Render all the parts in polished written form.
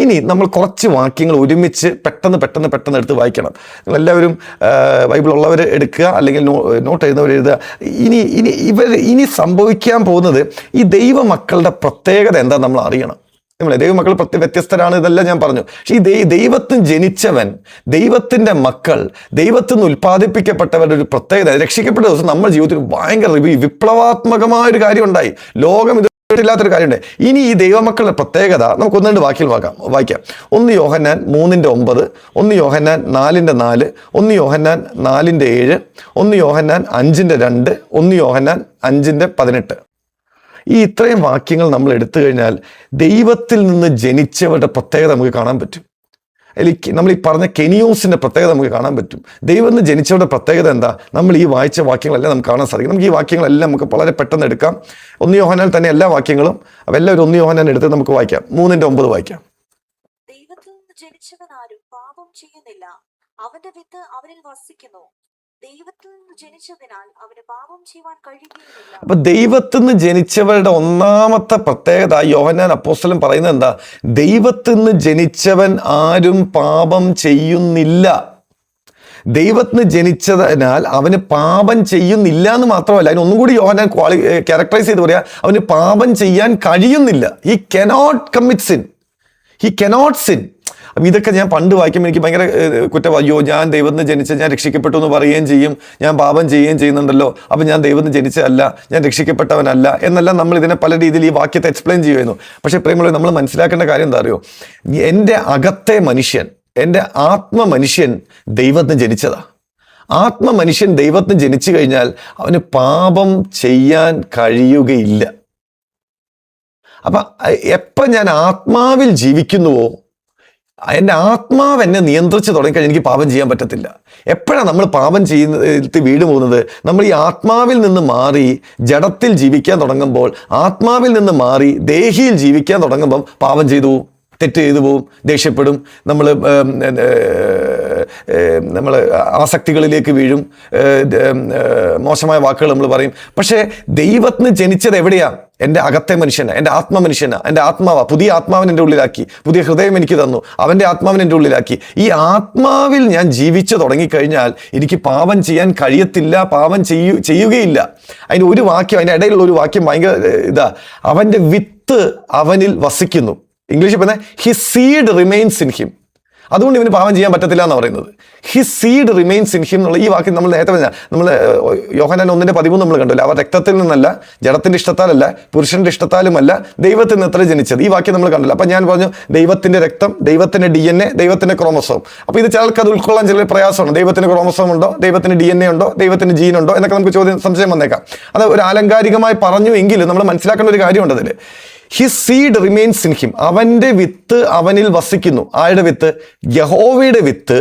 ഇനി നമ്മൾ കുറച്ച് വാക്യങ്ങൾ ഒരുമിച്ച് പെട്ടെന്ന് എടുത്ത് വായിക്കണം. നിങ്ങളെല്ലാവരും ബൈബിൾ ഉള്ളവർ എടുക്കുക, അല്ലെങ്കിൽ നോട്ട് എഴുതുന്നവർ എഴുതുക. ഇനി സംഭവിക്കാൻ പോകുന്നത് ഈ ദൈവമക്കളുടെ പ്രത്യേകത എന്താ നമ്മൾ അറിയണം. നമ്മളെ ദൈവമക്കൾ വ്യത്യസ്തരാണ്, ഇതെല്ലാം ഞാൻ പറഞ്ഞു. പക്ഷേ ഈ ദൈവത്തിന് ജനിച്ചവൻ, ദൈവത്തിൻ്റെ മക്കൾ, ദൈവത്തിൽ നിന്ന് ഉൽപ്പാദിപ്പിക്കപ്പെട്ടവരുടെ ഒരു പ്രത്യേകത, രക്ഷിക്കപ്പെട്ട ദിവസം നമ്മുടെ ജീവിതത്തിൽ ഭയങ്കര വിപ്ലവാത്മകമായൊരു കാര്യം ഉണ്ടായി. ലോകം ഇല്ലാത്തൊരു കാര്യമുണ്ട്. ഇനി ഈ ദൈവമക്കളുടെ പ്രത്യേകത നമുക്ക് 1-2 വാക്യങ്ങൾ വായിക്കാം. 1 യോഹന്നാൻ 3:9, 1 യോഹന്നാൻ 4:4, 1 യോഹന്നാൻ 4:7, 1 യോഹന്നാൻ 5:2, 1 യോഹന്നാൻ 5:18. ഈ ഇത്രയും വാക്യങ്ങൾ നമ്മൾ എടുത്തു കഴിഞ്ഞാൽ ദൈവത്തിൽ നിന്ന് ജനിച്ചവരുടെ പ്രത്യേകത നമുക്ക് കാണാൻ പറ്റും. അല്ലെങ്കിൽ നമ്മൾ ഈ പറഞ്ഞ കെനിയോസിന്റെ പ്രത്യേകത നമുക്ക് കാണാൻ പറ്റും. ദൈവം നിന്ന് ജനിച്ചവരുടെ പ്രത്യേകത എന്താ? നമ്മൾ ഈ വായിച്ച വാക്യങ്ങളെല്ലാം നമുക്ക് കാണാൻ സാധിക്കും. നമുക്ക് ഈ വാക്യങ്ങളെല്ലാം നമുക്ക് വളരെ പെട്ടെന്ന് എടുക്കാം. 1 യോഹന്നാൻ തന്നെ എല്ലാ വാക്യങ്ങളും, എല്ലാവരും 1 യോഹന്നാൻ എടുത്ത് നമുക്ക് വായിക്കാം. 3:9 വായിക്കാം. ദൈവത്തിൽ നിന്ന് ജനിച്ചവൻ ആരും പാപം ചെയ്യുന്നില്ല, അവന്റെ വിത്ത് അവനിൽ വസിക്കുന്നു. ദൈവത്തിൽ നിന്ന് ജനിച്ചതിനാൽ അവന് പാപം ചെയ്യുവാൻ കഴിയുകയില്ല. അപ്പൊ ദൈവത്തിൽ നിന്ന് ജനിച്ചവരുടെ ഒന്നാമത്തെ പ്രത്യേകത യോഹന്നാൻ അപ്പോസ്തലൻ പറയുന്നത് എന്താ? ദൈവത്തിൽ നിന്ന് ജനിച്ചവൻ ആരും പാപം ചെയ്യുന്നില്ല. ദൈവത്തിന് ജനിച്ചതിനാൽ അവന് പാപം ചെയ്യുന്നില്ല എന്ന് മാത്രമല്ല, അതിന് ഒന്നും കൂടി യോഹന്നാൻ ക്യാരക്ടറൈസ് ചെയ്ത് പറയാ, അവന് പാപം ചെയ്യാൻ കഴിയുന്നില്ല. He cannot commit sin, he cannot sin. അപ്പം ഇതൊക്കെ ഞാൻ പണ്ട് വായിക്കുമ്പോൾ എനിക്ക് ഭയങ്കര അയ്യോ, ഞാൻ ദൈവത്തിന് ജനിച്ച, ഞാൻ രക്ഷിക്കപ്പെട്ടു എന്ന് പറയുകയും ചെയ്യും, ഞാൻ പാപം ചെയ്യുകയും ചെയ്യുന്നുണ്ടല്ലോ, അപ്പം ഞാൻ ദൈവത്തിന് ജനിച്ചതല്ല, ഞാൻ രക്ഷിക്കപ്പെട്ടവനല്ല എന്നെല്ലാം നമ്മൾ ഇതിനെ പല രീതിയിൽ ഈ വാക്യത്തെ എക്സ്പ്ലെയിൻ ചെയ്യുമായിരുന്നു. പക്ഷേ പ്രിയമുള്ളവരെ, നമ്മൾ മനസ്സിലാക്കേണ്ട കാര്യം എന്താ അറിയോ? എൻ്റെ അകത്തെ മനുഷ്യൻ, എൻ്റെ ആത്മമനുഷ്യൻ ദൈവത്തിന് ജനിച്ചതാ. ആത്മമനുഷ്യൻ ദൈവത്തിന് ജനിച്ചു കഴിഞ്ഞാൽ അവന് പാപം ചെയ്യാൻ കഴിയുകയില്ല. അപ്പം എപ്പം ഞാൻ ആത്മാവിൽ ജീവിക്കുന്നുവോ, എൻ്റെ ആത്മാവ് എന്നെ നിയന്ത്രിച്ച് തുടങ്ങിക്കഴിഞ്ഞാൽ എനിക്ക് പാപം ചെയ്യാൻ പറ്റത്തില്ല. എപ്പോഴാണ് നമ്മൾ പാപം ചെയ്യുന്നത് വീട് പോകുന്നത്? നമ്മൾ ഈ ആത്മാവിൽ നിന്ന് മാറി ജഡത്തിൽ ജീവിക്കാൻ തുടങ്ങുമ്പോൾ, ആത്മാവിൽ നിന്ന് മാറി ദേഹിയിൽ ജീവിക്കാൻ തുടങ്ങുമ്പം പാപം ചെയ്തു പോവും, തെറ്റ് ചെയ്തു പോവും, ദേഷ്യപ്പെടും, നമ്മൾ ആസക്തികളിലേക്ക് വീഴും, മോശമായ വാക്കുകൾ നമ്മൾ പറയും. പക്ഷേ ദൈവത്തിന് ജനിച്ചത് എവിടെയാണ്? എൻ്റെ അകത്തെ മനുഷ്യനാണ്, എൻ്റെ ആത്മമനുഷ്യനാണ്, എൻ്റെ ആത്മാവാ. പുതിയ ആത്മാവിനെ എൻ്റെ ഉള്ളിലാക്കി, പുതിയ ഹൃദയം എനിക്ക് തന്നു, അവൻ്റെ ആത്മാവിനെ എൻ്റെ ഉള്ളിലാക്കി. ഈ ആത്മാവിൽ ഞാൻ ജീവിച്ചു തുടങ്ങിക്കഴിഞ്ഞാൽ എനിക്ക് പാപം ചെയ്യാൻ കഴിയത്തില്ല, പാപം ചെയ്യുകയില്ല. അതിൻ്റെ ഒരു വാക്യം, അതിൻ്റെ ഇടയിലുള്ള ഒരു വാക്യം ഭയങ്കര ഇതാ, അവൻ്റെ വിത്ത് അവനിൽ വസിക്കുന്നു. ഇംഗ്ലീഷിൽ പറഞ്ഞാൽ his seed remains in him. അതുകൊണ്ട് ഇവന് പാപം ചെയ്യാൻ പറ്റത്തില്ല എന്ന് പറയുന്നത്. His seed remains in him എന്നുള്ള ഈ വാക്യം നമ്മൾ നേരത്തെ പറഞ്ഞാൽ, നമ്മൾ യോഹന്നാൻ 1:13 നമ്മൾ കണ്ടില്ല, അവർ രക്തത്തിൽ നിന്നല്ല, ജഡത്തിൻ്റെ ഇഷ്ടത്താലല്ല, പുരുഷന്റെ ഇഷ്ടത്താലുമല്ല, ദൈവത്തിൽ നിന്ന് എത്ര ജനിച്ചത്. ഈ വാക്യം നമ്മൾ കണ്ടില്ല. അപ്പം ഞാൻ പറഞ്ഞു, ദൈവത്തിൻ്റെ രക്തം, ദൈവത്തിൻ്റെ DNA, ദൈവത്തിൻ്റെ ക്രോമസോം. അപ്പോൾ ഇത് ചിലർക്ക് അത് ഉൾക്കൊള്ളാൻ ചില പ്രയാസമാണ്. ദൈവത്തിന് ക്രോമസോം ഉണ്ടോ, ദൈവത്തിന് DNA ഉണ്ടോ, ദൈവത്തിന് ജീൻ ഉണ്ടോ എന്നൊക്കെ നമുക്ക് സംശയം വന്നേക്കാം. അത് ഒരു ആലങ്കാരികമായി പറഞ്ഞു എങ്കിലും നമ്മൾ മനസ്സിലാക്കേണ്ട ഒരു കാര്യമുണ്ട് അതിൽ. His seed remains in him, അവൻ്റെ വിത്ത് അവനിൽ വസിക്കുന്നു. ആരുടെ വിത്ത്? യഹോവയുടെ വിത്ത്,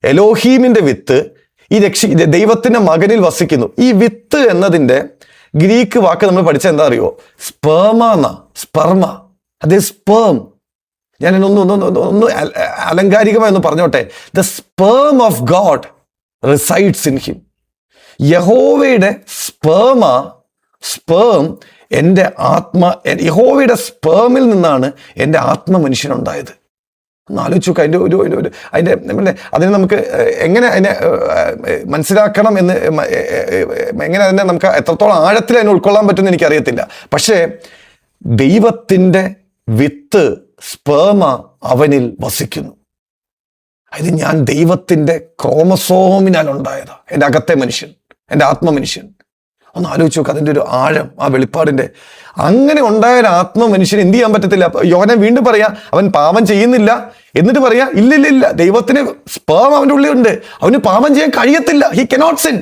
എലോഹീമിൻ്റെ വിത്ത്, ഈ ദൈവത്തിൻ്റെ മകനിൽ വസിക്കുന്നു. ഈ വിത്ത് എന്നതിൻ്റെ ഗ്രീക്ക് വാക്ക് നമ്മൾ പഠിച്ച എന്താ അറിയോ? സ്പെർമ. അതേ സ്പേം. ഞാൻ ഒന്ന് അലങ്കാരികമായി ഒന്ന് പറഞ്ഞോട്ടെ. The sperm of God resides in him. യഹോവയുടെ സ്പേം എൻ്റെ യഹോവയുടെ സ്പേമിൽ നിന്നാണ് എൻ്റെ ആത്മമനുഷ്യനുണ്ടായത്. ഒന്ന് ആലോചിച്ച് നോക്കുക. അതിനെ നമുക്ക് എങ്ങനെ അതിനെ മനസ്സിലാക്കണം എന്ന്, എങ്ങനെ അതിനെ നമുക്ക് എത്രത്തോളം ആഴത്തിൽ അതിനെ ഉൾക്കൊള്ളാൻ പറ്റുമെന്ന് എനിക്കറിയത്തില്ല. പക്ഷേ ദൈവത്തിൻ്റെ വിത്ത്, സ്പേമ അവനിൽ വസിക്കുന്നു. അതായത് ഞാൻ ദൈവത്തിൻ്റെ ക്രോമസോമിനാൽ ഉണ്ടായതാ എൻ്റെ അകത്തെ മനുഷ്യൻ, എൻ്റെ ആത്മമനുഷ്യൻ. ഒന്ന് ആലോചിച്ച് നോക്കുക അതിൻ്റെ ഒരു ആഴം, ആ വെളിപ്പാടിൻ്റെ. അങ്ങനെ ഉണ്ടായ ഒരു ആത്മമനുഷ്യന് എന്ത് ചെയ്യാൻ പറ്റത്തില്ല? യോഹന്നാൻ വീണ്ടും പറയാ, അവൻ പാപം ചെയ്യുന്നില്ല. എന്നിട്ട് പറയാ, ഇല്ല, ദൈവത്തിന് സ്പേം അവൻ്റെ ഉള്ളിലുണ്ട്, അവന് പാപം ചെയ്യാൻ കഴിയത്തില്ല. He cannot sin.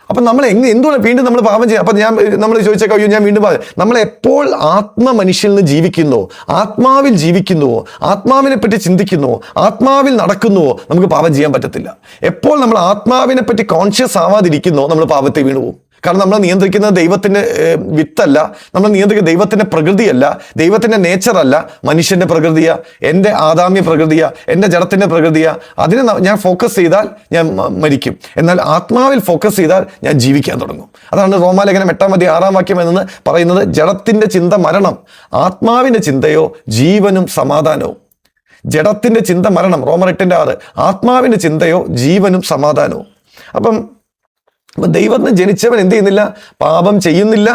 അപ്പം നമ്മൾ എന്തുകൊണ്ട് വീണ്ടും നമ്മൾ പാപം ചെയ്യാം? അപ്പം നമ്മൾ ചോദിച്ചേക്കാം, അയ്യോ ഞാൻ വീണ്ടും നമ്മൾ എപ്പോൾ ആത്മമനുഷ്യനിൽ നിന്ന് ജീവിക്കുന്നുവോ, ആത്മാവിൽ ജീവിക്കുന്നുവോ, ആത്മാവിനെ പറ്റി ചിന്തിക്കുന്നുവോ, ആത്മാവിൽ നടക്കുന്നുവോ, നമുക്ക് പാപം ചെയ്യാൻ പറ്റത്തില്ല. എപ്പോൾ നമ്മൾ ആത്മാവിനെ പറ്റി കോൺഷ്യസ് ആവാതിരിക്കുന്നോ നമ്മൾ പാപത്തെ വീണു പോകും. കാരണം നമ്മൾ നിയന്ത്രിക്കുന്നത് ദൈവത്തിൻ്റെ വിത്തല്ല, നമ്മൾ നിയന്ത്രിക്കുന്ന ദൈവത്തിൻ്റെ പ്രകൃതിയല്ല, ദൈവത്തിൻ്റെ നേച്ചറല്ല, മനുഷ്യൻ്റെ പ്രകൃതിയാ, എൻ്റെ ആദാമ്യ പ്രകൃതിയാ, എൻ്റെ ജഡത്തിൻ്റെ പ്രകൃതിയാ. അതിനെ ഞാൻ ഫോക്കസ് ചെയ്താൽ ഞാൻ മരിക്കും. എന്നാൽ ആത്മാവിൽ ഫോക്കസ് ചെയ്താൽ ഞാൻ ജീവിക്കാൻ തുടങ്ങും. അതാണ് റോമാലേഖനം 8-6 വാക്യം എന്ന് പറയുന്നത്. ജഡത്തിൻ്റെ ചിന്ത മരണം, ആത്മാവിൻ്റെ ചിന്തയോ ജീവനും സമാധാനവും. ജഡത്തിന്റെ ചിന്ത മരണം, റോമർ 8:6. ആത്മാവിന്റെ ചിന്തയോ ജീവനും സമാധാനവും. അപ്പം ദൈവത്തിന് ജനിച്ചവൻ എന്ത് ചെയ്യുന്നില്ല? പാപം ചെയ്യുന്നില്ല.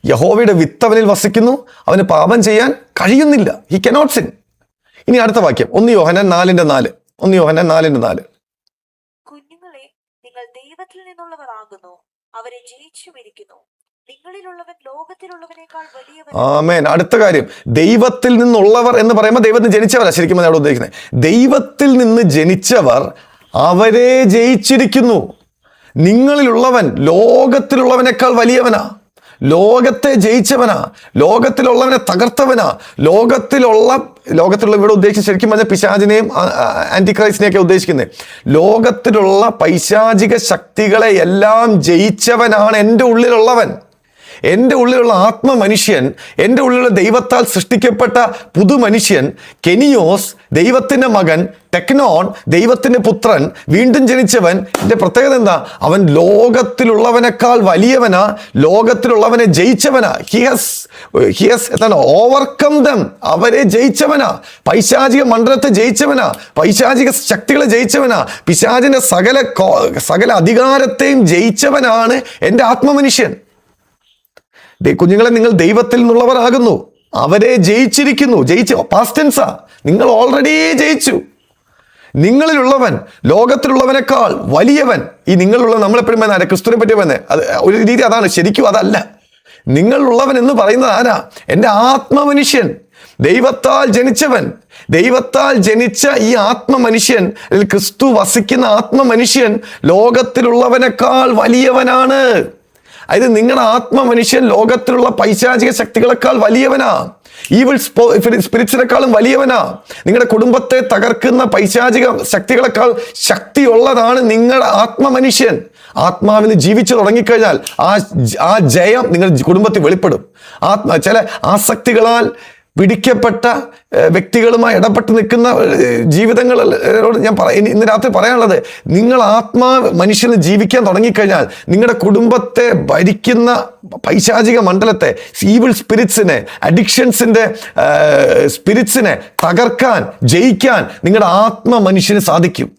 യഹോവയുടെ വിത്ത് അവനിൽ വസിക്കുന്നു. അവന് പാപം ചെയ്യാൻ കഴിയുന്നില്ല. He cannot sin. ഇനി അടുത്ത വാക്യം 1 യോഹന്നാൻ 4:4. 1 യോഹന്നാൻ 4:4. കുഞ്ഞുങ്ങളെ, നിങ്ങൾ ദൈവത്തിൽ നിന്നുള്ളവർ ആകുന്നു, അവരെ ജയിച്ചുമിരിക്കുന്നു. നിങ്ങളിലുള്ളവൻ ലോകത്തിലുള്ളവനേക്കാൾ വലിയവൻ. ആമേൻ. അടുത്ത കാര്യം, ദൈവത്തിൽ നിന്നുള്ളവർ എന്ന് പറയുമ്പോൾ ദൈവത്തിന് ജനിച്ചവരാ ശരിക്കും അവിടെ ഉദ്ദേശിക്കുന്നത്. ദൈവത്തിൽ നിന്ന് ജനിച്ചവർ അവരെ ജയിച്ചിരിക്കുന്നു. നിങ്ങളിലുള്ളവൻ ലോകത്തിലുള്ളവനേക്കാൾ വലിയവനാ. ലോകത്തെ ജയിച്ചവനാ, ലോകത്തിലുള്ളവനെ തകർത്തവനാ. ലോകത്തിലുള്ള ഇവിടെ ഉദ്ദേശിച്ച് ശരിക്കും പറഞ്ഞാൽ പിശാചിനെയും ആന്റിക്രൈസ്റ്റിനെയൊക്കെ ഉദ്ദേശിക്കുന്നത്. ലോകത്തിലുള്ള പൈശാചിക ശക്തികളെ എല്ലാം ജയിച്ചവനാണ് എൻ്റെ ഉള്ളിലുള്ളവൻ. എൻ്റെ ഉള്ളിലുള്ള ആത്മ മനുഷ്യൻ, എൻ്റെ ഉള്ളിലുള്ള ദൈവത്താൽ സൃഷ്ടിക്കപ്പെട്ട പുതു മനുഷ്യൻ, കെനിയോസ്, ദൈവത്തിൻ്റെ മകൻ, ടെക്നോൺ, ദൈവത്തിൻ്റെ പുത്രൻ, വീണ്ടും ജനിച്ചവൻ. എൻ്റെ പ്രത്യേകത എന്താ? അവൻ ലോകത്തിലുള്ളവനേക്കാൾ വലിയവനാ, ലോകത്തിലുള്ളവനെ ജയിച്ചവനാ. ഹി ഹാസ് എന്താണ്? ഓവർകം ദം. അവരെ ജയിച്ചവനാ. പൈശാചിക മണ്ഡലത്തെ ജയിച്ചവനാ, പൈശാചിക ശക്തികളെ ജയിച്ചവനാ, പിശാചിന്റെ സകല അധികാരത്തെയും ജയിച്ചവനാണ് എൻ്റെ ആത്മമനുഷ്യൻ. കുഞ്ഞുങ്ങളെ, നിങ്ങൾ ദൈവത്തിൽ നിന്നുള്ളവർ ആകുന്നു, അവരെ ജയിച്ചിരിക്കുന്നു. പാസ്റ്റ് ടെൻസാ. നിങ്ങൾ ഓൾറെഡി ജയിച്ചു. നിങ്ങളിലുള്ളവൻ ലോകത്തിലുള്ളവനേക്കാൾ വലിയവൻ. ഈ നിങ്ങളുള്ള നമ്മളെപ്പോഴും പറയുന്നത് ക്രിസ്തുവിനെ പറ്റി പറയുന്നത് അത് ഒരു രീതി അതാണ്. ശരിക്കും അതല്ല. നിങ്ങളുള്ളവൻ എന്ന് പറയുന്നത് ആരാ? എൻ്റെ ആത്മമനുഷ്യൻ, ദൈവത്താൽ ജനിച്ചവൻ. ദൈവത്താൽ ജനിച്ച ഈ ആത്മമനുഷ്യൻ, ക്രിസ്തു വസിക്കുന്ന ആത്മമനുഷ്യൻ ലോകത്തിലുള്ളവനേക്കാൾ വലിയവനാണ്. അതായത് നിങ്ങളുടെ ആത്മമനുഷ്യൻ ലോകത്തിലുള്ള പൈശാചിക ശക്തികളെക്കാൾ വലിയവനാ. ഈവിൾ സ്പിരിറ്റ്സിനെക്കാളും വലിയവനാ. നിങ്ങളുടെ കുടുംബത്തെ തകർക്കുന്ന പൈശാചിക ശക്തികളെക്കാൾ ശക്തിയുള്ളതാണ് നിങ്ങളുടെ ആത്മമനുഷ്യൻ. ആത്മാവിന് ജീവിച്ചു തുടങ്ങിക്കഴിഞ്ഞാൽ ആ ജയം നിങ്ങളുടെ കുടുംബത്തിൽ വെളിപ്പെടും. ചില ആസക്തികളാൽ പിടിക്കപ്പെട്ട വ്യക്തികളുമായി ഇടപെട്ട് നിൽക്കുന്ന ജീവിതങ്ങളോട് ഞാൻ ഇന്ന് രാത്രി പറയാനുള്ളത്, നിങ്ങൾ മനുഷ്യന് ജീവിക്കാൻ തുടങ്ങിക്കഴിഞ്ഞാൽ നിങ്ങളുടെ കുടുംബത്തെ ഭരിക്കുന്ന പൈശാചിക മണ്ഡലത്തെ, ഈവിൾ സ്പിരിറ്റ്സിനെ, അഡിക്ഷൻസിൻ്റെ സ്പിരിറ്റ്സിനെ തകർക്കാൻ, ജയിക്കാൻ നിങ്ങളുടെ മനുഷ്യന് സാധിക്കും.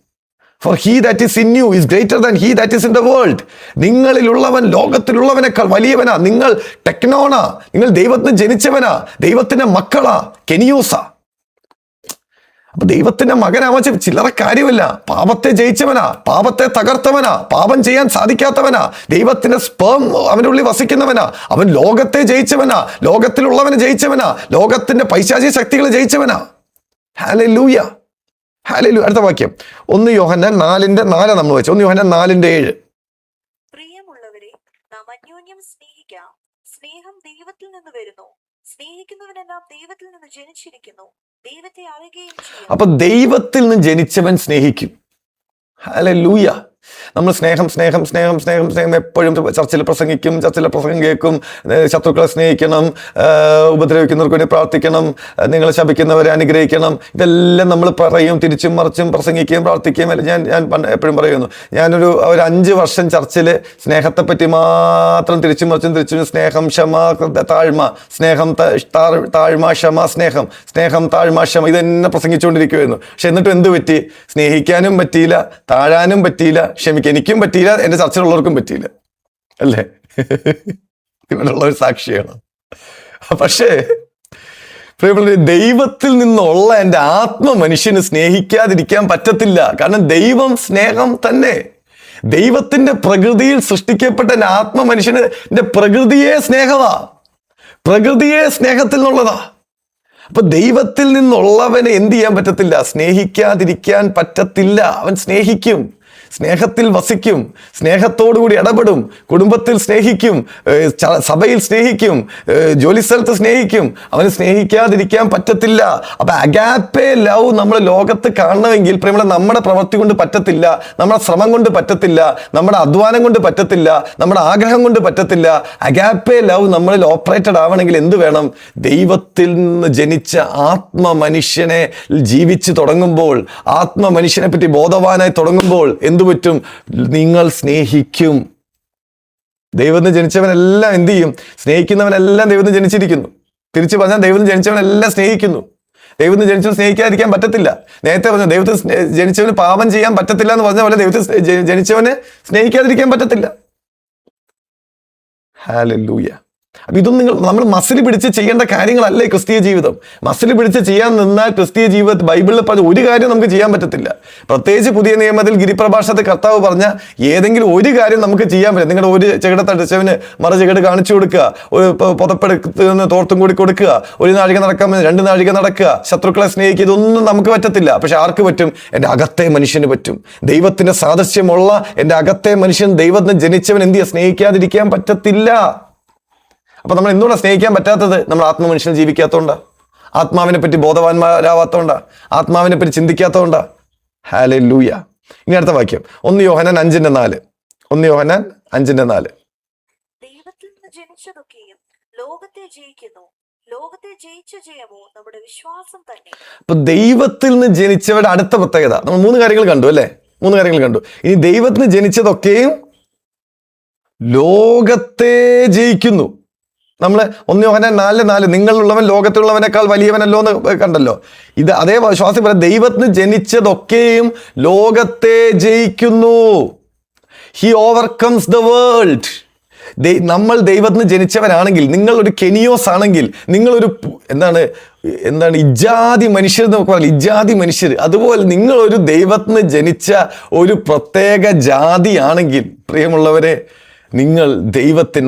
For he that is in you is greater than he that is in the world. നിങ്ങളിലുള്ളവൻ ലോകത്തിലുള്ളവനേക്കാൾ വലിയവനാ. നിങ്ങൾ ടെക്നോണാ. നിങ്ങൾ ദൈവത്തിന് ജനിച്ചവനാ, ദൈവത്തിന്റെ മക്കളാ, കെനിയോസാ. അപ്പൊ ദൈവത്തിന്റെ മകനാവച്ച ചില്ലറ കാര്യമില്ല. പാപത്തെ ജയിച്ചവനാ, പാപത്തെ തകർത്തവനാ, പാപം ചെയ്യാൻ സാധിക്കാത്തവനാ, ദൈവത്തിന്റെ സ്പേം അവൻ്റെ ഉള്ളിൽ വസിക്കുന്നവനാ. അവൻ ലോകത്തെ ജയിച്ചവനാ, ലോകത്തിലുള്ളവനെ ജയിച്ചവനാ, ലോകത്തിന്റെ പൈശാചിക ശക്തികളെ ജയിച്ചവനാ. Hallelujah, hallelujah. അടുത്ത വാക്യം 1 യോഹന്നാൻ 4:4 നമ്മൾ വെച്ചു. 1 യോഹന്നാൻ 4:7. പ്രിയമുള്ളവരെ, നാം അന്യോന്യം സ്നേഹിക്കാം. സ്നേഹം ദൈവത്തിൽ നിന്ന് വരുന്നു. സ്നേഹിക്കുന്നവനെല്ലാം ദൈവത്തിൽ നിന്ന് ജനിച്ചിരിക്കുന്നു, ദൈവത്തെ അറിയുകയും ചെയ്യും. അപ്പൊ ദൈവത്തിൽ നിന്ന് ജനിച്ചവൻ സ്നേഹിക്കും. ഹല്ലേലൂയ. നമ്മൾ സ്നേഹം സ്നേഹം സ്നേഹം സ്നേഹം സ്നേഹം എപ്പോഴും ചർച്ചിൽ പ്രസംഗിക്കും, ചർച്ചിലെ പ്രസംഗം കേൾക്കും. ശത്രുക്കളെ സ്നേഹിക്കണം, ഉപദ്രവിക്കുന്നവർക്ക് വേണ്ടി പ്രാർത്ഥിക്കണം, നിങ്ങളെ ശപിക്കുന്നവരെ അനുഗ്രഹിക്കണം. ഇതെല്ലാം നമ്മൾ പറയും, തിരിച്ചും മറിച്ചും പ്രസംഗിക്കുകയും പ്രാർത്ഥിക്കുകയും. ഞാൻ എപ്പോഴും പറയുന്നു, ഞാനൊരു 5 വർഷം ചർച്ചിൽ സ്നേഹത്തെപ്പറ്റി മാത്രം തിരിച്ചും മറിച്ചും സ്നേഹം, ക്ഷമ, താഴ്മ, സ്നേഹം, താഴ്മ, ക്ഷമ, സ്നേഹം, സ്നേഹം, താഴ്മ, ക്ഷമ, ഇതെന്നെ പ്രസംഗിച്ചുകൊണ്ടിരിക്കുമായിരുന്നു. പക്ഷെ എന്നിട്ടും എന്ത് പറ്റി? സ്നേഹിക്കാനും പറ്റിയില്ല, താഴാനും പറ്റിയില്ല, ക്ഷമിക്കാൻ എനിക്കും പറ്റിയില്ല, എൻ്റെ ചർച്ചിലുള്ളവർക്കും പറ്റിയില്ല. അല്ലേ? ഇവിടെയുള്ള ഒരു സാക്ഷിയാണ്. പക്ഷേ ദൈവത്തിൽ നിന്നുള്ള എൻ്റെ മനുഷ്യന് സ്നേഹിക്കാതിരിക്കാൻ പറ്റത്തില്ല. കാരണം ദൈവം സ്നേഹം തന്നെ. ദൈവത്തിന്റെ പ്രകൃതിയിൽ സൃഷ്ടിക്കപ്പെട്ട എൻ്റെ മനുഷ്യന് എൻ്റെ പ്രകൃതിയെ സ്നേഹമാ, പ്രകൃതിയെ സ്നേഹത്തിൽ നിന്നുള്ളതാ. അപ്പൊ ദൈവത്തിൽ നിന്നുള്ളവനെ എന്ത് ചെയ്യാൻ പറ്റത്തില്ല? സ്നേഹിക്കാതിരിക്കാൻ പറ്റത്തില്ല. അവൻ സ്നേഹിക്കും, സ്നേഹത്തിൽ വസിക്കും, സ്നേഹത്തോടുകൂടി ഇടപെടും, കുടുംബത്തിൽ സ്നേഹിക്കും, സഭയിൽ സ്നേഹിക്കും, ജോലിസ്ഥലത്ത് സ്നേഹിക്കും. അവന് സ്നേഹിക്കാതിരിക്കാൻ പറ്റത്തില്ല. അപ്പൊ അഗാപ്പെ ലവ് നമ്മൾ ലോകത്ത് കാണണമെങ്കിൽ നമ്മുടെ പ്രവൃത്തി കൊണ്ട് പറ്റത്തില്ല, നമ്മുടെ ശ്രമം കൊണ്ട് പറ്റത്തില്ല, നമ്മുടെ അധ്വാനം കൊണ്ട് പറ്റത്തില്ല, നമ്മുടെ ആഗ്രഹം കൊണ്ട് പറ്റത്തില്ല. അഗാപ്പെ ലവ് നമ്മളിൽ ഓപ്പറേറ്റഡ് ആവണമെങ്കിൽ എന്ത് വേണം? ദൈവത്തിൽ നിന്ന് ജനിച്ച മനുഷ്യനെ ജീവിച്ച് തുടങ്ങുമ്പോൾ, മനുഷ്യനെ പറ്റി ബോധവാനായി തുടങ്ങുമ്പോൾ എന്തു പറ്റും? നിങ്ങൾ സ്നേഹിക്കും. ദൈവത്തിന് ജനിച്ചവനെല്ലാം എന്ത് ചെയ്യും? സ്നേഹിക്കുന്നവനെല്ലാം ദൈവത്തിന് ജനിച്ചിരിക്കുന്നു. തിരിച്ചു പറഞ്ഞാൽ ദൈവത്തിന് ജനിച്ചവനെല്ലാം സ്നേഹിക്കുന്നു. ദൈവത്തിന് ജനിച്ചവന് സ്നേഹിക്കാതിരിക്കാൻ പറ്റത്തില്ല. നേരത്തെ പറഞ്ഞു ദൈവത്തിന് ജനിച്ചവന് പാപം ചെയ്യാൻ പറ്റത്തില്ല എന്ന് പറഞ്ഞ പോലെ ദൈവത്തിന് ജനിച്ചവന് സ്നേഹിക്കാതിരിക്കാൻ പറ്റത്തില്ല. ഹല്ലേലൂയ. അപ്പൊ ഇതൊന്നും നമ്മൾ മസിൽ പിടിച്ച് ചെയ്യേണ്ട കാര്യങ്ങളല്ലേ ക്രിസ്തീയ ജീവിതം. മസിൽ പിടിച്ച് ചെയ്യാൻ നിന്നാൽ ക്രിസ്തീയ ജീവിതത്തിൽ ബൈബിളിൽ പറഞ്ഞ ഒരു കാര്യം നമുക്ക് ചെയ്യാൻ പറ്റത്തില്ല. പ്രത്യേകിച്ച് പുതിയ നിയമത്തിൽ ഗിരിപ്രഭാഷണത്തിൽ കർത്താവ് പറഞ്ഞ ഏതെങ്കിലും ഒരു കാര്യം നമുക്ക് ചെയ്യാൻ പറ്റും. നിങ്ങളുടെ ഒരു ചെകിടത്തടിച്ചവന് മറു ചെകിട് കാണിച്ചു കൊടുക്കുക, ഒരു പുതപ്പെടുത്ത് തോർത്തും കൂടി കൊടുക്കുക, ഒരു നാഴിക നടക്കാൻ 2 നാഴിക നടക്കുക, ശത്രുക്കളെ സ്നേഹിക്കുക, ഇതൊന്നും നമുക്ക് പറ്റത്തില്ല. പക്ഷെ ആർക്ക് പറ്റും? എൻ്റെ അകത്തെ മനുഷ്യന് പറ്റും. ദൈവത്തിന്റെ സാദൃശ്യമുള്ള എൻ്റെ അകത്തെ മനുഷ്യൻ, ദൈവത്തിന് ജനിച്ചവൻ എന്ത് ചെയ്യുക? സ്നേഹിക്കാതിരിക്കാൻ പറ്റത്തില്ല. അപ്പൊ നമ്മൾ എന്തുകൊണ്ടാണ് സ്നേഹിക്കാൻ പറ്റാത്തത്? നമ്മൾ ആത്മമനുഷ്യനെ ജീവിക്കാത്തതുകൊണ്ടാ, ആത്മാവിനെ പറ്റി ബോധവാന്മാരാവാത്തോണ്ടാ, ആത്മാവിനെ പറ്റി ചിന്തിക്കാത്തതുകൊണ്ടാ. ഹല്ലേലൂയ. ഇനി അടുത്ത വാക്യം 1 യോഹന്നാൻ 5:4. 1 യോഹന്നാൻ 5:4. ദൈവത്തിൽ നിന്ന് ജനിച്ചതൊക്കെയും ലോകത്തെ ജയിക്കുന്നു, ലോകത്തെ ജയിച്ച ജയമോ നമ്മുടെ വിശ്വാസം തന്നെ. അപ്പൊ ദൈവത്തിൽ നിന്ന് ജനിച്ചവരുടെ അടുത്ത പ്രത്യേകത നമ്മൾ 3 കാര്യങ്ങൾ കണ്ടു അല്ലേ? 3 കാര്യങ്ങൾ കണ്ടു. ഇനി ദൈവത്തിന് ജനിച്ചതൊക്കെയും ലോകത്തെ ജയിക്കുന്നു. നമ്മൾ 1 യോഹന്നാൻ 4:4 നിങ്ങളുള്ളവൻ ലോകത്തുള്ളവനേക്കാൾ വലിയവനല്ലോ എന്ന് കണ്ടല്ലോ. ഇത് അതേ വിശ്വാസം പറയാം, ദൈവത്തിന് ജനിച്ചതൊക്കെയും ലോകത്തെ ജയിക്കുന്നു. He overcomes the world. നമ്മൾ ദൈവത്തിന് ജനിച്ചവരാണെങ്കിൽ, നിങ്ങൾ ഒരു കെനിയോസ് ആണെങ്കിൽ, നിങ്ങളൊരു എന്താണ് ഇജാതി മനുഷ്യർ എന്ന് നമുക്ക് പറയാം, ഇജാതി മനുഷ്യർ. അതുപോലെ നിങ്ങളൊരു ദൈവത്തിന് ജനിച്ച ഒരു പ്രത്യേക ജാതിയാണെങ്കിൽ പ്രിയമുള്ളവരെ,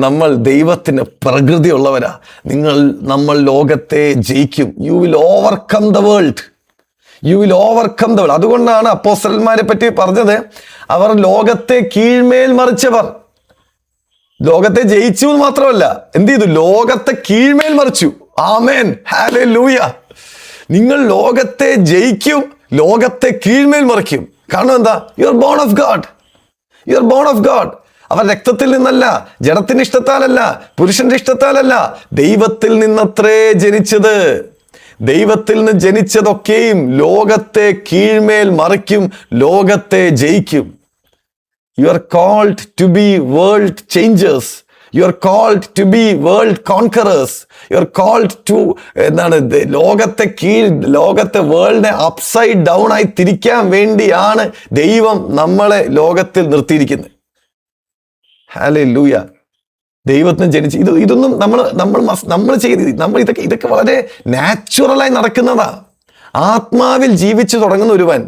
നമ്മൾ ദൈവത്തിന് പ്രകൃതിയുള്ളവരാ. നമ്മൾ ലോകത്തെ ജയിക്കും. You will overcome the world. You will overcome the world. അതുകൊണ്ടാണ് അപ്പോസ്തലന്മാരെ പറ്റി പറഞ്ഞത്, അവർ ലോകത്തെ കീഴ്മേൽ മറിച്ചവർ. ലോകത്തെ ജയിച്ചു എന്ന് മാത്രമല്ല, എന്ത് ചെയ്തു? ലോകത്തെ കീഴ്മേൽ മറിച്ചു. Amen, hallelujah. നിങ്ങൾ ലോകത്തെ ജയിക്കും, ലോകത്തെ കീഴ്മേൽ മറിക്കും. കാരണം എന്താ? You are born of God. You are born of God. അവർ രക്തത്തിൽ നിന്നല്ല, ജഡത്തിന്റെ ഇഷ്ടത്താലല്ല, പുരുഷന്റെ ഇഷ്ടത്താലല്ല, ദൈവത്തിൽ നിന്നത്രേ ജനിച്ചത്. ദൈവത്തിൽ നിന്ന് ജനിച്ചതൊക്കെയും ലോകത്തെ കീഴ്മേൽ മറിക്കും, ലോകത്തെ ജയിക്കും. You are called to be world changers. You are called to be world conquerors. You are called to ലോകത്തെ വേൾഡിനെ അപ്സൈഡ് ഡൗൺ ആയി തിരിക്കാൻ വേണ്ടിയാണ് ദൈവം നമ്മളെ ലോകത്തിൽ നിർത്തിയിരിക്കുന്നത്. ഹല്ലേലൂയ. ദൈവത്തിന് ജനിച്ച് ഇതൊന്നും നമ്മൾ ഇതൊക്കെ വളരെ നാച്ചുറലായി നടക്കുന്നതാ. ആത്മാവിൽ ജീവിച്ചു തുടങ്ങുന്ന ഒരുവൻ,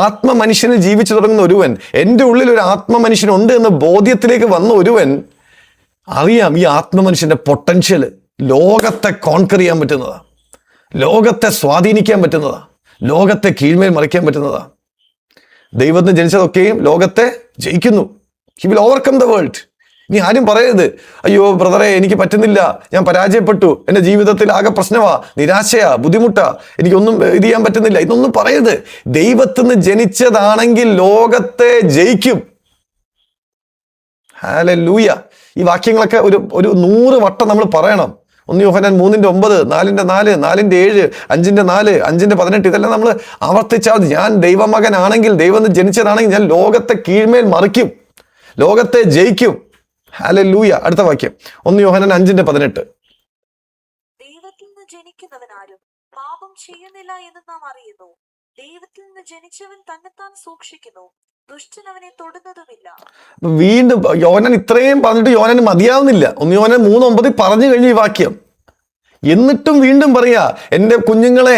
ആത്മ മനുഷ്യനിൽ ജീവിച്ചു തുടങ്ങുന്ന ഒരുവൻ, എൻ്റെ ഉള്ളിൽ ഒരു ആത്മ മനുഷ്യനുണ്ട് എന്ന ബോധ്യത്തിലേക്ക് വന്ന ഒരുവൻ അറിയാം ഈ ആത്മ മനുഷ്യന്റെ പൊട്ടൻഷ്യൽ ലോകത്തെ കോൺകർ ചെയ്യാൻ പറ്റുന്നതാ, ലോകത്തെ സ്വാധീനിക്കാൻ പറ്റുന്നതാ, ലോകത്തെ കീഴ്മേൽ മറിക്കാൻ പറ്റുന്നതാ. ദൈവത്തിന് ജനിച്ചതൊക്കെയും ലോകത്തെ ജയിക്കുന്നു. He will overcome the world. ഇനി ആരും പറയരുത്, അയ്യോ ബ്രദറെ എനിക്ക് പറ്റുന്നില്ല, ഞാൻ പരാജയപ്പെട്ടു, എൻ്റെ ജീവിതത്തിൽ ആകെ പ്രശ്നമാ, നിരാശയാ, ബുദ്ധിമുട്ടാ, എനിക്കൊന്നും ഇത് ചെയ്യാൻ പറ്റുന്നില്ല. ഇതൊന്നും പറയരുത്. ദൈവത്തിന് ജനിച്ചതാണെങ്കിൽ ലോകത്തെ ജയിക്കും. ഹല്ലേലൂയ. ഈ വാക്യങ്ങളൊക്കെ ഒരു 100 വട്ടം നമ്മൾ പറയണം. 1 യോഹന്നാൻ 3:9, 4:4, 4:7, 5:4, 5:18 ഇതെല്ലാം നമ്മൾ ആവർത്തിച്ചാൽ, ഞാൻ ദൈവമകനാണെങ്കിൽ, ദൈവം ജനിച്ചതാണെങ്കിൽ ഞാൻ ലോകത്തെ കീഴ്മേൽ മറിക്കും, ലോകത്തെ ജയിക്കും. ഹല്ലേലൂയ. അടുത്ത വാക്യം 1 യോഹന്നാൻ 5:18. ദൈവത്തിൽ നിന്ന് ജനിക്കുന്നവനാരും പാപം ചെയ്യുന്നില്ല എന്ന് നാം അറിയുന്നു. ദൈവത്തിൽ നിന്ന് ജനിച്ചവൻ തന്നെത്താൻ സൂക്ഷിക്കുന്നു, ദുഷ്ടൻ അവനെ തൊടുന്നതുമില്ല. വീണ്ടും യോഹന്നാൻ ഇത്രയും പറഞ്ഞിട്ട് യോഹന്നാൻ മതിയാവുന്നില്ല. 1 യോഹന്നാൻ 3:9 പറഞ്ഞു കഴിഞ്ഞു ഈ വാക്യം. എന്നിട്ടും വീണ്ടും പറയാ, എൻ്റെ കുഞ്ഞുങ്ങളെ,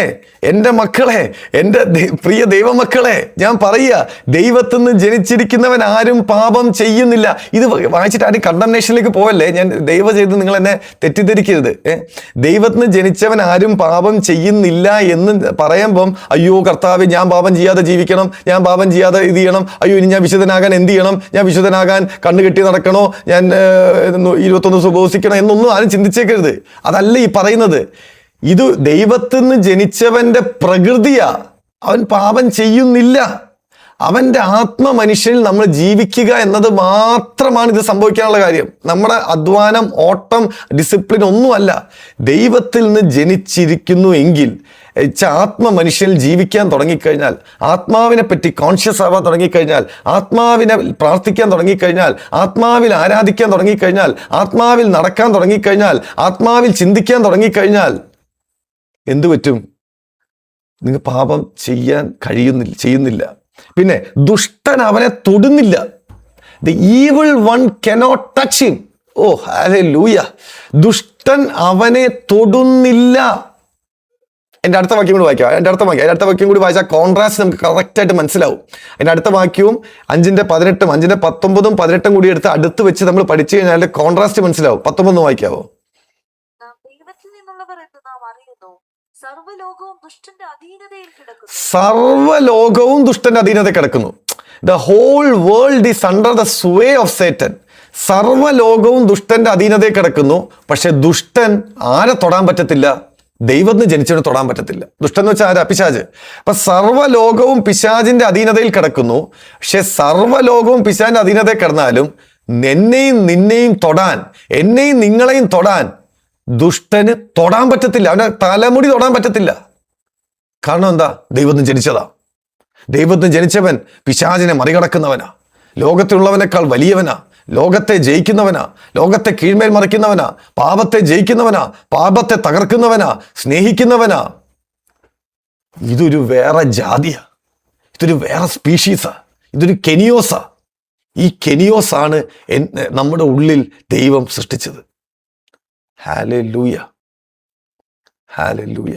എൻ്റെ മക്കളെ, എൻ്റെ പ്രിയ ദൈവമക്കളെ, ഞാൻ പറയുക, ദൈവത്തിൽ നിന്ന് ജനിച്ചിരിക്കുന്നവൻ ആരും പാപം ചെയ്യുന്നില്ല. ഇത് വായിച്ചിട്ട് ആരും കണ്ടംനേഷനിലേക്ക് പോവല്ലേ. ഞാൻ ദയവ് ചെയ്ത് നിങ്ങൾ എന്നെ തെറ്റിദ്ധരിക്കരുത്. ദൈവത്തിൽ നിന്ന് ജനിച്ചവൻ ആരും പാപം ചെയ്യുന്നില്ല എന്ന് പറയുമ്പം, അയ്യോ കർത്താവേ ഞാൻ പാപം ചെയ്യാതെ ജീവിക്കണം, ഞാൻ പാപം ചെയ്യാതെ ഇത് ചെയ്യണം, അയ്യോ ഇനി ഞാൻ വിശുദ്ധനാകാൻ എന്ത് ചെയ്യണം, ഞാൻ വിശുദ്ധനാകാൻ കണ്ണുകെട്ടി നടക്കണോ, ഞാൻ 21 ഉപവസിക്കണം എന്നൊന്നും ആരും ചിന്തിച്ചേക്കരുത്. അതല്ല ഈ പറയുന്നത്. ഇത് ദൈവത്തിൽ നിന്ന് ജനിച്ചവന്റെ പ്രകൃതിയാ. അവൻ പാപം ചെയ്യുന്നില്ല. അവന്റെ ആത്മ മനുഷ്യനിൽ നമ്മൾ ജീവിക്കുക എന്നത് മാത്രമാണ് ഇത് സംഭവിക്കാനുള്ള കാര്യം. നമ്മുടെ അധ്വാനം, ഓട്ടം, ഡിസിപ്ലിൻ ഒന്നുമല്ല. ദൈവത്തിൽ നിന്ന് ജനിച്ചിരിക്കുന്നു എങ്കിൽ, ആത്മ മനുഷ്യനിൽ ജീവിക്കാൻ തുടങ്ങിക്കഴിഞ്ഞാൽ, ആത്മാവിനെ പറ്റി കോൺഷ്യസ് ആവാൻ തുടങ്ങിക്കഴിഞ്ഞാൽ, ആത്മാവിനെ പ്രാർത്ഥിക്കാൻ തുടങ്ങിക്കഴിഞ്ഞാൽ, ആത്മാവിൽ ആരാധിക്കാൻ തുടങ്ങിക്കഴിഞ്ഞാൽ, ആത്മാവിൽ നടക്കാൻ തുടങ്ങിക്കഴിഞ്ഞാൽ, ആത്മാവിൽ ചിന്തിക്കാൻ തുടങ്ങിക്കഴിഞ്ഞാൽ എന്തു പറ്റും? നിങ്ങൾ പാപം ചെയ്യുന്നില്ല. പിന്നെ ദുഷ്ടൻ അവനെ തൊടുന്നില്ല. The evil one cannot touch him. Oh hallelujah. ദുഷ്ടൻ അവനെ തൊടുന്നില്ല. എൻ്റെ അടുത്ത വാക്യം കൂടി വായിക്കാം. എൻ്റെ അടുത്ത വാക്യം കൂടി വായിച്ചാൽ കോൺട്രാസ്റ്റ് നമുക്ക് കറക്റ്റായിട്ട് മനസ്സിലാവും. അതിൻ്റെ അടുത്ത വാക്യവും 5:18, 5:19, 18 കൂടി അടുത്ത് വെച്ച് നമ്മൾ പഠിച്ചു കഴിഞ്ഞാൽ കോൺട്രാസ്റ്റ് മനസ്സിലാവും. 19 വായിക്കാവോ? നാം ദൈവത്തിൽ നിന്നുള്ളവർ എന്ന് നാം അറിയുന്നു, സർവ്വലോകവും ദുഷ്ടന്റെ അധീനതയിൽ കിടക്കുന്നു. സർവ്വലോകവും ദുഷ്ടന്റെ അധീനതയിൽ കിടക്കുന്നു. The whole world is under the sway of Satan. സർവ്വലോകവും ദുഷ്ടന്റെ അധീനതയിൽ കിടക്കുന്നു. പക്ഷെ ദുഷ്ടൻ ആരെ തൊടാൻ പറ്റത്തില്ല? ദൈവത്തിന് ജനിച്ചവന് തൊടാൻ പറ്റത്തില്ല. ദുഷ്ടൻ എന്ന് വെച്ചാൽ ആരാ? പിശാച്. അപ്പൊ സർവ്വലോകവും പിശാചിന്റെ അധീനതയിൽ കിടക്കുന്നു. പക്ഷെ സർവ്വലോകവും പിശാചിന്റെ അധീനതയിൽ കിടന്നാലും എന്നെയും നിന്നെയും തൊടാൻ, എന്നെയും നിങ്ങളെയും തൊടാൻ ദുഷ്ടന് തൊടാൻ പറ്റത്തില്ല. അവന്റെ തലമുടി തൊടാൻ പറ്റത്തില്ല. കാരണം എന്താ? ദൈവത്തിന് ജനിച്ചതാ. ദൈവത്തിന് ജനിച്ചവൻ പിശാചിനെ മറികടക്കുന്നവനാ. ലോകത്തിലുള്ളവനേക്കാൾ വലിയവനാ. ലോകത്തെ ജയിക്കുന്നവനാ. ലോകത്തെ കീഴ്മേൽ മറിക്കുന്നവനാ. പാപത്തെ ജയിക്കുന്നവനാ. പാപത്തെ തകർക്കുന്നവനാ. സ്നേഹിക്കുന്നവനാ. ഇതൊരു വേറെ ജാതിയാ. ഇതൊരു വേറെ സ്പീഷീസാ. ഇതൊരു കെനിയോസാ. ഈ കെനിയോസാണ് നമ്മുടെ ഉള്ളിൽ ദൈവം സൃഷ്ടിച്ചത്. ഹല്ലേലൂയ. ഹല്ലേലൂയ.